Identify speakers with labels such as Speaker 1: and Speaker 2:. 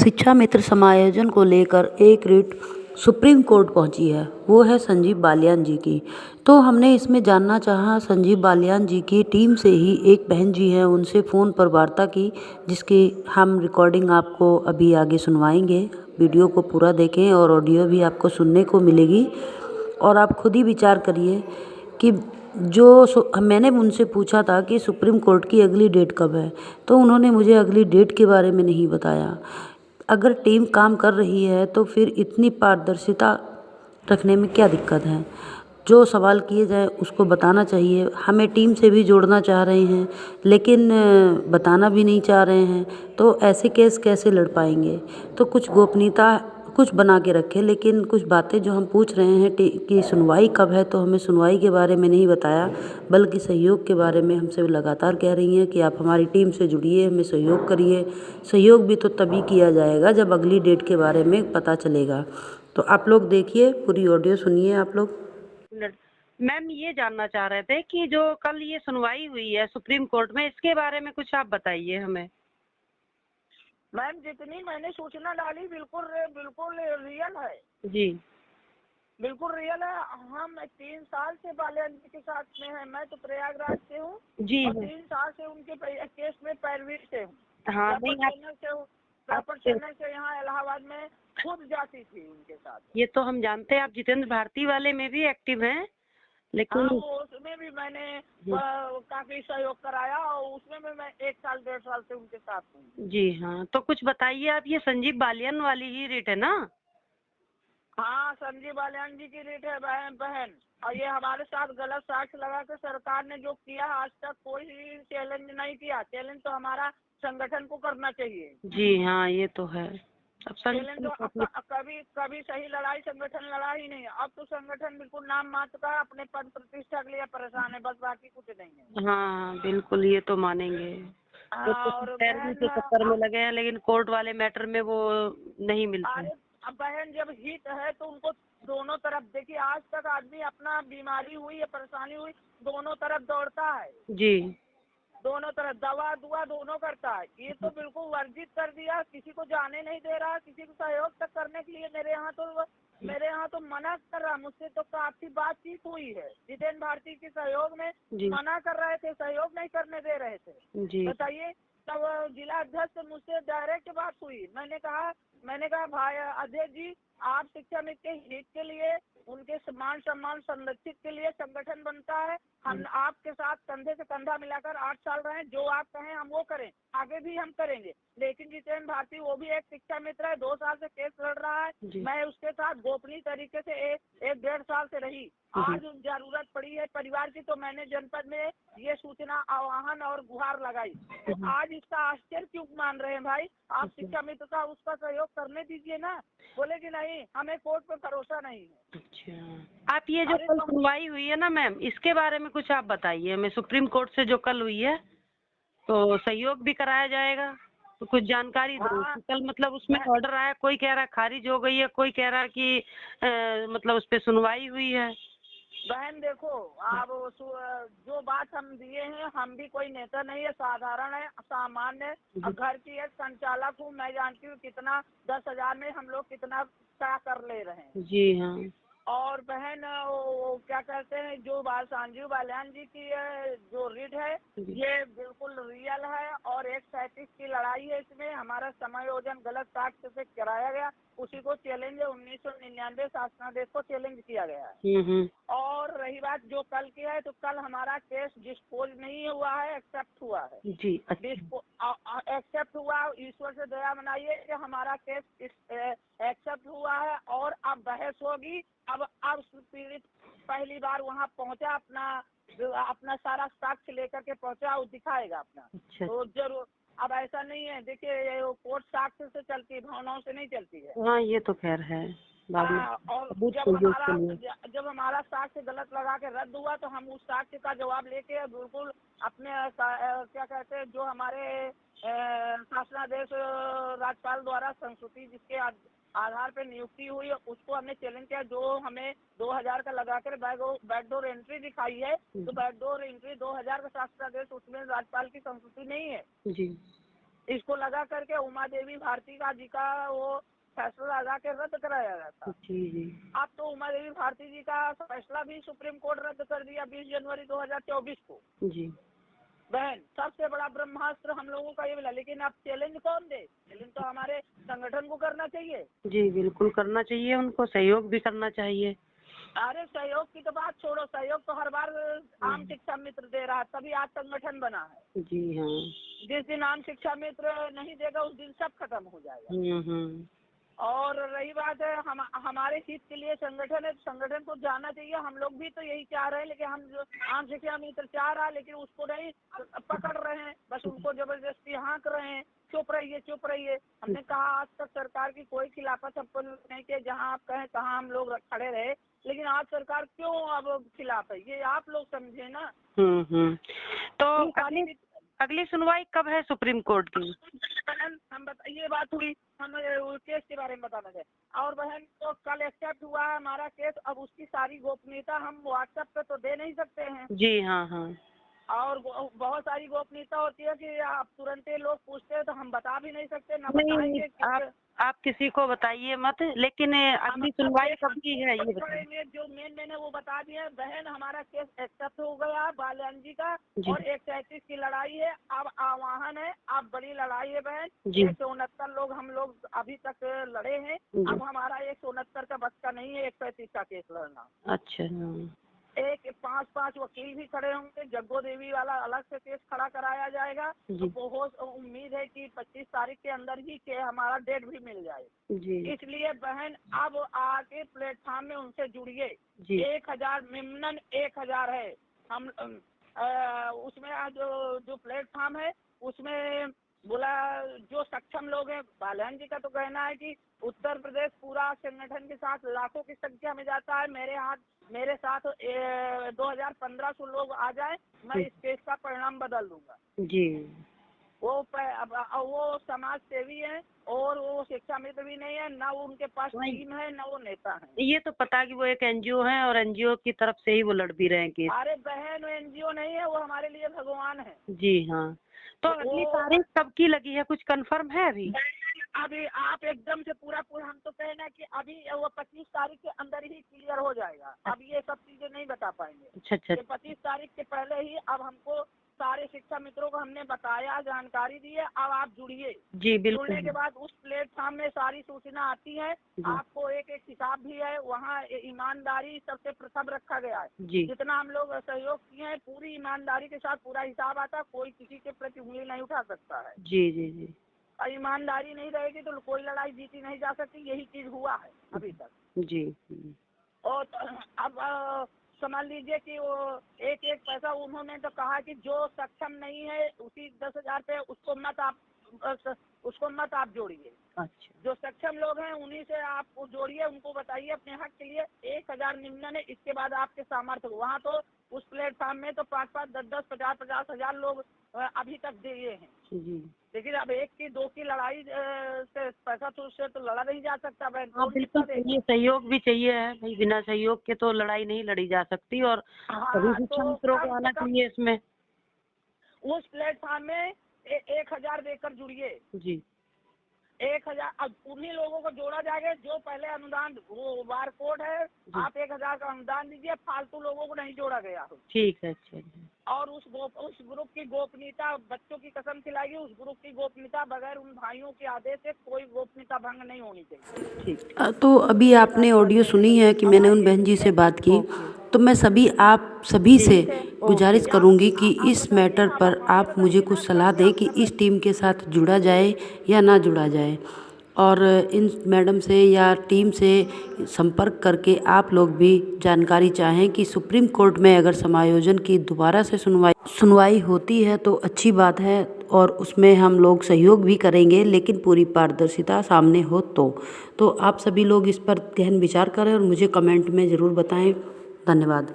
Speaker 1: शिक्षा मित्र समायोजन को लेकर एक रिट सुप्रीम कोर्ट पहुंची है। वो है संजीव बालियान जी की। तो हमने इसमें जानना चाहा संजीव बालियान जी की टीम से ही, एक बहन जी हैं, उनसे फ़ोन पर वार्ता की, जिसकी हम रिकॉर्डिंग आपको अभी आगे सुनवाएंगे। वीडियो को पूरा देखें और ऑडियो भी आपको सुनने को मिलेगी और आप खुद ही विचार करिए कि मैंने उनसे पूछा था कि सुप्रीम कोर्ट की अगली डेट कब है, तो उन्होंने मुझे अगली डेट के बारे में नहीं बताया। अगर टीम काम कर रही है तो फिर इतनी पारदर्शिता रखने में क्या दिक्कत है? जो सवाल किए जाए उसको बताना चाहिए। हमें टीम से भी जोड़ना चाह रहे हैं लेकिन बताना भी नहीं चाह रहे हैं, तो ऐसे केस कैसे लड़ पाएंगे? तो कुछ गोपनीयता कुछ बना के रखे, लेकिन कुछ बातें जो हम पूछ रहे हैं कि सुनवाई कब है, तो हमें सुनवाई के बारे में नहीं बताया, बल्कि सहयोग के बारे में हमसे लगातार कह रही हैं कि आप हमारी टीम से जुड़िए, हमें सहयोग करिए। सहयोग भी तो तभी किया जाएगा जब अगली डेट के बारे में पता चलेगा। तो आप लोग देखिए, पूरी ऑडियो सुनिए आप लोग।
Speaker 2: मैम, ये जानना चाह रहे थे कि जो कल ये सुनवाई हुई है सुप्रीम कोर्ट में, इसके बारे में कुछ आप बताइए हमें।
Speaker 3: मैम, जितनी मैंने सूचना डाली बिल्कुल बिल्कुल रियल है।
Speaker 2: जी
Speaker 3: बिल्कुल रियल है। हम 3 साल से बालियान जी के साथ में हैं। मैं तो प्रयागराज से हूँ
Speaker 2: जी
Speaker 3: और 3 साल से उनके केस में पैरवी से हूँ।
Speaker 2: हाँ,
Speaker 3: प्रॉपर चेन्नई से यहाँ इलाहाबाद में खुद जाती थी उनके साथ।
Speaker 2: ये तो हम जानते हैं, आप जितेंद्र भारती वाले में भी एक्टिव हैं, लेकिन
Speaker 3: हाँ, वो उसमें भी मैंने काफी सहयोग कराया और उसमें भी मैं 1 साल 1.5 साल से उनके साथ हूँ।
Speaker 2: जी हाँ, तो कुछ बताइए आप। ये संजीव बालियान वाली ही रेट है ना?
Speaker 3: हाँ, संजीव बालियान जी की रेट है बहन। और ये हमारे साथ गलत साक्ष्य लगा के सरकार ने जो किया, आज तक कोई चैलेंज नहीं किया। चैलेंज तो हमारा संगठन को करना चाहिए।
Speaker 2: जी हाँ, ये तो है। अब
Speaker 3: चैलेंज तो कभी कभी सही लड़ाई संगठन लड़ा ही नहीं। अब तो संगठन बिल्कुल नाम मात्र का अपने पद प्रतिष्ठा के लिए परेशान है, बस बाकी कुछ नहीं है।
Speaker 2: हाँ बिल्कुल, ये तो मानेंगे। वो तो
Speaker 3: और
Speaker 2: पैरवी के चक्कर में लगे हैं, लेकिन कोर्ट वाले मैटर में वो नहीं मिलते।
Speaker 3: अरे अब बहन, जब हित है तो उनको दोनों तरफ देखिए। आज तक आदमी अपना बीमारी हुई या परेशानी हुई, दोनों तरफ दौड़ता है।
Speaker 2: जी
Speaker 3: दोनों तरफ दवा दुआ दोनों करता है। ये तो बिल्कुल वर्जित कर दिया, किसी को जाने नहीं दे रहा, किसी को सहयोग तक करने के लिए। मेरे यहाँ तो मना कर रहा। मुझसे तो काफी बातचीत हुई है। जितेंद्र भारती के सहयोग में
Speaker 2: जी
Speaker 3: मना कर रहे थे, सहयोग नहीं करने दे रहे थे।
Speaker 2: जी
Speaker 3: बताइए, तब जिला अध्यक्ष से मुझसे डायरेक्ट बात हुई। मैंने कहा भाई अध्यक्ष जी, आप शिक्षा मित्र के हित के लिए, उनके मान सम्मान संरक्षित के लिए संगठन बनता है। हम आपके साथ कंधे से कंधा मिलाकर 8 साल रहे। जो आप कहें हम वो करें, आगे भी हम करेंगे। लेकिन जितेंद्र भारती वो भी एक शिक्षा मित्र है, 2 साल से केस लड़ रहा है। मैं उसके साथ गोपनीय तरीके से 1-1.5 साल से रही। आज जरूरत पड़ी है परिवार की, तो मैंने जनपद में ये सूचना, आह्वान और गुहार लगाई। तो आज इसका आश्चर्य क्यों मान रहे हैं भाई? आप शिक्षा मित्र का उसका सहयोग करने दीजिए ना। बोले कि नहीं, हमें कोर्ट पे भरोसा नहीं है।
Speaker 2: अच्छा, आप ये जो कल सुनवाई हुई है ना मैम, इसके बारे में कुछ आप बताइए हमें। सुप्रीम कोर्ट से जो कल हुई है, तो सहयोग भी कराया जाएगा, तो कुछ जानकारी दो। कल मतलब उसमें ऑर्डर आया, कोई कह रहा है खारिज हो गई है, कोई कह रहा है कि मतलब उस पर सुनवाई हुई है।
Speaker 3: बहन देखो, आप जो बात हम दिए हैं, हम भी कोई नेता नहीं है, साधारण है, सामान्य घर की एक संचालक हूँ। मैं जानती हूँ कितना 10,000 में हम लोग कितना क्या कर ले रहे हैं।
Speaker 2: जी हाँ।
Speaker 3: और बहन वो क्या कहते हैं, जो संजीव बालियान जी की जो रिट है, ये बिल्कुल रियल है। और 137 की लड़ाई है। इसमें हमारा समायोजन गलत साक्ष्य से कराया गया, उसी को चैलेंज 1999 शासनादेश को चैलेंज किया गया है। और रही बात जो कल की है, तो कल हमारा केस डिस्पोज नहीं हुआ है, एक्सेप्ट हुआ है।
Speaker 2: जी
Speaker 3: एक्सेप्ट हुआ। ईश्वर से दया मनाइए कि हमारा केस एक्सेप्ट हुआ है और अब बहस होगी। अब पीड़ित पहली बार वहाँ पहुँचा, अपना सारा साक्ष्य लेकर के पहुँचा, वो दिखाएगा अपना। तो जरूर अब ऐसा नहीं है। देखिए, कोर्ट साक्ष्य से चलती है, भावनाओं से नहीं चलती है।
Speaker 2: हाँ, ये तो खैर है।
Speaker 3: और जब हमारा साक्ष्य गलत लगा के रद्द हुआ, तो हम उस साक्ष्य का जवाब लेके बिल्कुल अपने क्या कहते हैं, जो हमारे शासनादेश राज्यपाल द्वारा संस्तुति जिसके आधार पे नियुक्ति हुई, उसको हमने चैलेंज किया। जो हमें 2000 का लगाकर बैकडोर एंट्री दिखाई है, तो बैकडोर एंट्री 2000 का शासनादेश, उसमें राज्यपाल की संस्तुति नहीं है।
Speaker 2: जी
Speaker 3: इसको लगा करके उमा देवी भारती जी का वो फैसला लगा के रद्द कराया गया था।
Speaker 2: जी जी।
Speaker 3: अब तो उमा देवी भारती जी का फैसला भी सुप्रीम कोर्ट रद्द कर दिया 20 जनवरी 2024 को।
Speaker 2: जी
Speaker 3: बहन सबसे बड़ा ब्रह्मास्त्र हम लोगों का ये मिला, लेकिन अब चैलेंज कौन दे? चैलेंज तो हमारे संगठन को करना चाहिए।
Speaker 2: जी बिल्कुल करना चाहिए, उनको सहयोग भी करना चाहिए।
Speaker 3: अरे सहयोग की तो बात छोड़ो, सहयोग तो हर बार आम शिक्षा मित्र दे रहा है, तभी आज संगठन बना है।
Speaker 2: जी हाँ।
Speaker 3: जिस दिन आम शिक्षा मित्र नहीं देगा उस दिन सब खत्म हो जाएगा। और रही बात है हमारे हित के लिए संगठन है, संगठन को जाना चाहिए। हम लोग भी तो यही चाह रहे हैं, लेकिन हम जो आम शिक्षा मित्र चाह रहा है लेकिन उसको नहीं पकड़ रहे हैं, बस उनको जबरदस्ती हाँक रहे हैं, चुप रहिए चुप रहिए। हमने कहा आज तक सरकार की कोई खिलाफत हमको नहीं की, जहाँ आप कहें कहाँ हम लोग खड़े रहे, लेकिन आज सरकार क्यों अब खिलाफ है ये आप लोग समझे ना।
Speaker 2: तो अगली सुनवाई कब है सुप्रीम कोर्ट की?
Speaker 3: हम ये बात हुई, हम केस के बारे में बताना चाहे। और बहन तो कल एक्सेप्ट हुआ है हमारा केस, अब उसकी सारी गोपनीयता हम व्हाट्सएप पे तो दे नहीं सकते हैं।
Speaker 2: जी हाँ हाँ।
Speaker 3: और बहुत सारी गोपनीयता होती है कि आप तुरंत ही लोग पूछते हैं तो हम बता भी नहीं सकते, ना बताएंगे।
Speaker 2: आप किसी को बताइए मत, लेकिन अगली सुनवाई कब की है ये
Speaker 3: बताएंगे। जो मेन है वो बता दिए। बहन हमारा केस एक्सेप्ट हो गया बाल्यान जी का, और 137 की लड़ाई है, अब आह्वान है, अब बड़ी लड़ाई है बहन। 169 लोग हम लोग अभी तक लड़े हैं, अब हमारा 169 का बच्चा नहीं है 135 का केस लड़ना।
Speaker 2: अच्छा।
Speaker 3: एक 5 वकील भी खड़े होंगे, जग्गो देवी वाला अलग से केस खड़ा कराया जाएगा। तो बहुत उम्मीद है कि 25 तारीख के अंदर ही के हमारा डेट भी मिल जाए। इसलिए बहन अब आके प्लेटफॉर्म में उनसे जुड़िए। 1000 निम्न 1000 है। हम उसमें जो प्लेटफॉर्म है उसमें बोला जो सक्षम लोग हैं। बाल्यान जी का तो कहना है कि उत्तर प्रदेश पूरा संगठन के साथ लाखों की संख्या में जाता है, मेरे साथ 2500 लोग आ जाए, मैं इस केस का परिणाम बदल दूंगा। जी। वो समाज सेवी है और वो शिक्षा मित्र भी नहीं है, ना वो उनके पास टीम है, ना वो नेता है।
Speaker 2: ये तो पता कि वो एक एनजीओ है और एनजीओ की तरफ से ही वो लड़ भी रहे हैं केस।
Speaker 3: अरे बहन वो एनजीओ नहीं है, वो हमारे लिए भगवान है।
Speaker 2: जी हाँ। तो अगली तारीख कब की लगी है, कुछ कंफर्म है अभी?
Speaker 3: अभी आप एकदम से पूरा हम तो कहना कि अभी वो 25 तारीख के अंदर ही क्लियर हो जाएगा। अब ये सब चीजें नहीं बता पाएंगे।
Speaker 2: अच्छा।
Speaker 3: 25 तारीख के पहले ही अब हमको सारे शिक्षा मित्रों को हमने बताया, जानकारी दी है। अब आप जुड़िए।
Speaker 2: जी बिल्कुल।
Speaker 3: जुड़ने के बाद उस प्लेटफॉर्म में सारी सूचना आती है, आपको एक हिसाब भी है, वहाँ ईमानदारी सबसे प्रथम रखा गया है। जितना हम लोग सहयोग किए हैं पूरी ईमानदारी के साथ पूरा हिसाब आता है, कोई किसी के प्रति उंगली नहीं उठा सकता है। जी। और ईमानदारी नहीं रहेगी तो कोई लड़ाई जीती नहीं जा सकती, यही चीज हुआ है अभी तक। जी। और अब समझ लीजिए कि वो एक पैसा उन्होंने तो कहा कि जो सक्षम नहीं है उसी 10,000 पे उसको मत आप जोड़िए। अच्छा। जो सक्षम लोग हैं उन्हीं से आप जोड़िए, उनको बताइए अपने हक के लिए। 1000 निम्न है, इसके बाद आपके सामर्थ्य। वहाँ तो उस प्लेटफॉर्म में तो 5-5, 10-10, 50-50 हजार लोग अभी तक दिए हैं। जी। लेकिन अब 1 की 2 की लड़ाई से पैसा तो उससे तो लड़ा नहीं जा सकता।
Speaker 2: बिल्कुल ये सहयोग भी चाहिए है भाई, बिना सहयोग के तो लड़ाई नहीं लड़ी जा सकती। और सभी शिक्षा मित्रों को आना चाहिए इसमें।
Speaker 3: उस प्लेटफॉर्म में 1000 देकर जुड़िए। जी। 1000 अब उन्हीं लोगों को जोड़ा जाएगा जो पहले अनुदान, वो बार कोड है, आप 1000 का अनुदान दीजिए, फालतू लोगों को नहीं जोड़ा गया हो। ठीक है। अच्छा। और उस ग्रुप की गोपनीयता बच्चों की कसम खिलाएगी, उस ग्रुप की गोपनीयता बगैर उन भाइयों के आदेश से कोई गोपनीयता भंग नहीं होनी चाहिए। ठीक।
Speaker 1: तो अभी आपने ऑडियो सुनी है कि मैंने उन बहन जी से बात की, तो मैं आप सभी से गुजारिश करूंगी कि इस मैटर पर आप मुझे कुछ सलाह दें कि इस टीम के साथ जुड़ा जाए या ना जुड़ा जाए। और इन मैडम से या टीम से संपर्क करके आप लोग भी जानकारी चाहें कि सुप्रीम कोर्ट में अगर समायोजन की दोबारा से सुनवाई होती है तो अच्छी बात है, और उसमें हम लोग सहयोग भी करेंगे, लेकिन पूरी पारदर्शिता सामने हो तो आप सभी लोग इस पर गहन विचार करें और मुझे कमेंट में ज़रूर बताएं। धन्यवाद।